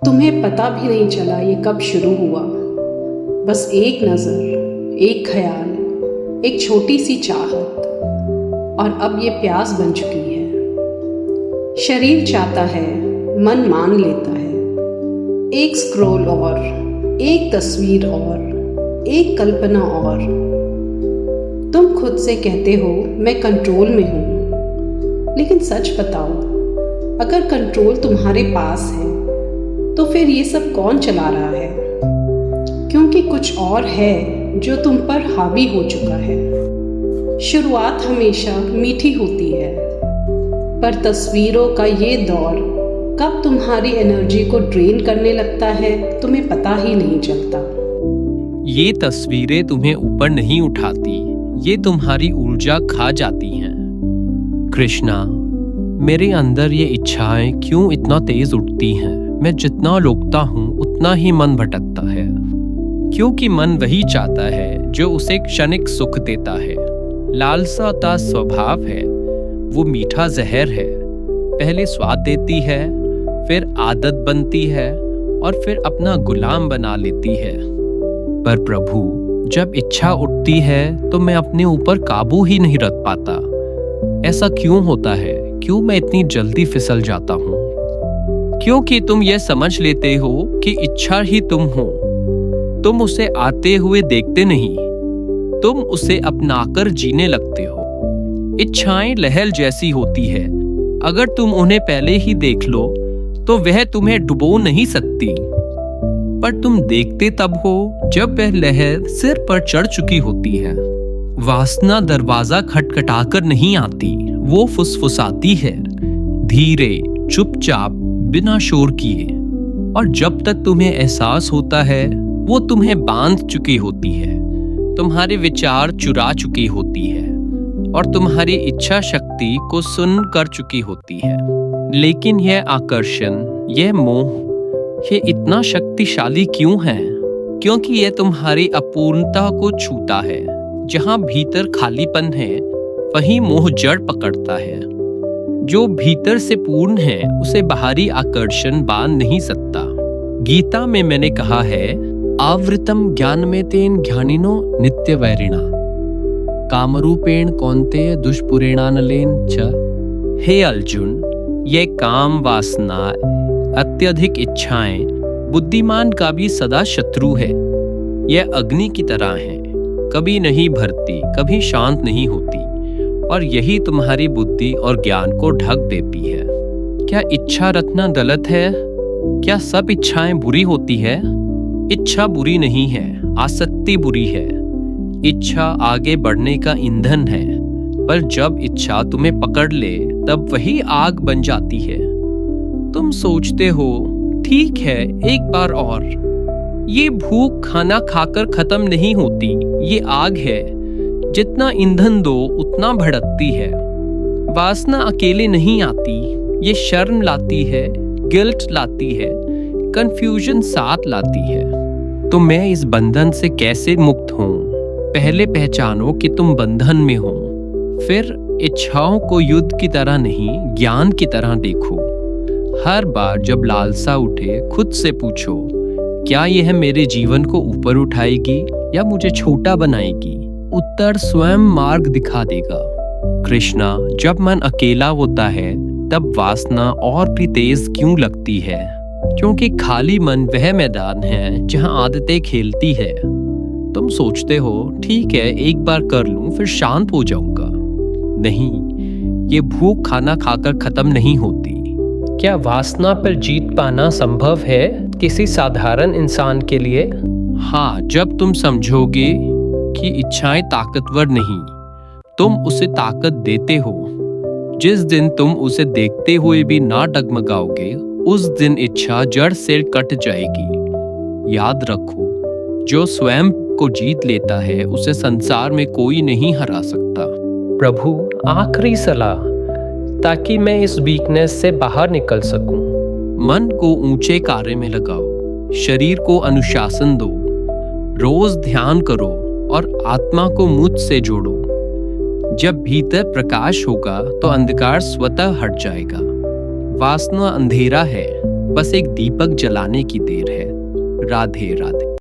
तुम्हें पता भी नहीं चला ये कब शुरू हुआ। बस एक नज़र, एक ख्याल, एक छोटी सी चाहत, और अब ये प्यास बन चुकी है। शरीर चाहता है, मन मान लेता है। एक स्क्रॉल और, एक तस्वीर और, एक कल्पना और। तुम खुद से कहते हो मैं कंट्रोल में हूँ, लेकिन सच बताओ, अगर कंट्रोल तुम्हारे पास है तो फिर ये सब कौन चला रहा है? क्योंकि कुछ और है जो तुम पर हावी हो चुका है। शुरुआत हमेशा मीठी होती है, पर तस्वीरों का ये दौर कब तुम्हारी एनर्जी को ड्रेन करने लगता है तुम्हें पता ही नहीं चलता। ये तस्वीरें तुम्हें ऊपर नहीं उठाती, ये तुम्हारी ऊर्जा खा जाती हैं। कृष्णा, मेरे अंदर ये इच्छाएं क्यों इतना तेज उठती हैं? मैं जितना रोकता हूँ उतना ही मन भटकता है, क्योंकि मन वही चाहता है जो उसे क्षणिक सुख देता है। लालसा का स्वभाव है, वो मीठा जहर है। पहले स्वाद देती है, फिर आदत बनती है और फिर अपना गुलाम बना लेती है। पर प्रभु, जब इच्छा उठती है तो मैं अपने ऊपर काबू ही नहीं रख पाता। ऐसा क्यों होता है? क्यों मैं इतनी जल्दी फिसल जाता हूँ? क्योंकि तुम ये समझ लेते हो कि इच्छा ही तुम हो। तुम उसे आते हुए देखते नहीं, तुम उसे अपनाकर जीने लगते हो। इच्छाएं लहर जैसी होती है, अगर तुम उन्हें पहले ही देख लो तो वह तुम्हें डुबो नहीं सकती। पर तुम देखते तब हो जब वह लहर सिर पर चढ़ चुकी होती है। वासना दरवाजा खटखटाकर नहीं आती, वो फुसफुसाती है, धीरे, चुपचाप, बिना शोर किए। और जब तक तुम्हें एहसास होता है, वो तुम्हें बांध चुकी होती है, तुम्हारे विचार चुरा चुकी होती है और तुम्हारी इच्छा शक्ति को सुन कर चुकी होती है। लेकिन यह आकर्षण, यह मोह, ये इतना शक्तिशाली क्यों है? क्योंकि यह तुम्हारी अपूर्णता को छूता है। जहां भीतर खालीपन है, वहीं मोह जड़ पकड़ता है। जो भीतर से पूर्ण है उसे बाहरी आकर्षण बांध नहीं सकता। गीता में मैंने कहा है, आवृतम ज्ञानमेतेन ज्ञानिनो नित्य वैरिणा कामरूपेण कौन्तेय दुष्पुरेणानलेन च। हे अर्जुन, ये काम वासना, अत्यधिक इच्छाएं बुद्धिमान का भी सदा शत्रु है। यह अग्नि की तरह है, कभी नहीं भरती, कभी शांत नहीं होती, और यही तुम्हारी बुद्धि और ज्ञान को ढक देती है। क्या इच्छा रखना गलत है? क्या सब इच्छाएं बुरी होती है? इच्छा बुरी नहीं है, आसक्ति बुरी है। इच्छा आगे बढ़ने का ईंधन है, पर जब इच्छा तुम्हें पकड़ ले तब वही आग बन जाती है। तुम सोचते हो, ठीक है, एक बार और। ये भूख खाना खाकर खत्म नहीं होती, ये आग है, जितना ईंधन दो उतना भड़कती है। वासना अकेले नहीं आती, ये शर्म लाती है, गिल्ट लाती है, कंफ्यूजन साथ लाती है। तो मैं इस बंधन से कैसे मुक्त हूँ? पहले पहचानो कि तुम बंधन में हो, फिर इच्छाओं को युद्ध की तरह नहीं, ज्ञान की तरह देखो। हर बार जब लालसा उठे, खुद से पूछो, क्या यह मेरे जीवन को ऊपर उठाएगी या मुझे छोटा बनाएगी? उत्तर स्वयं मार्ग दिखा देगा। कृष्णा, जब मन अकेला होता है तब वासना और भी तेज क्यों लगती है? क्योंकि खाली मन वह मैदान है जहां आदतें खेलती है। तुम सोचते हो, ठीक है, एक बार कर लूं फिर शांत हो जाऊंगा। नहीं, ये भूख खाना खाकर खत्म नहीं होती। क्या वासना पर जीत पाना संभव है किसी साधारण इंसान के लिए? हाँ, जब तुम समझोगे कि इच्छाएं ताकतवर नहीं, तुम उसे ताकत देते हो। जिस दिन तुम उसे देखते हुए भी ना डगमगाओगे, उस दिन इच्छा जड़ से कट जाएगी। याद रखो, जो स्वयं को जीत लेता है उसे संसार में कोई नहीं हरा सकता। प्रभु, आखिरी सलाह, ताकि मैं इस वीकनेस से बाहर निकल सकूं। मन को ऊंचे कार्य में लगाओ, शरीर को अनुशासन दो, रोज ध्यान करो और आत्मा को मुझ से जोड़ो। जब भीतर प्रकाश होगा तो अंधकार स्वतः हट जाएगा। वासना अंधेरा है, बस एक दीपक जलाने की देर है। राधे राधे।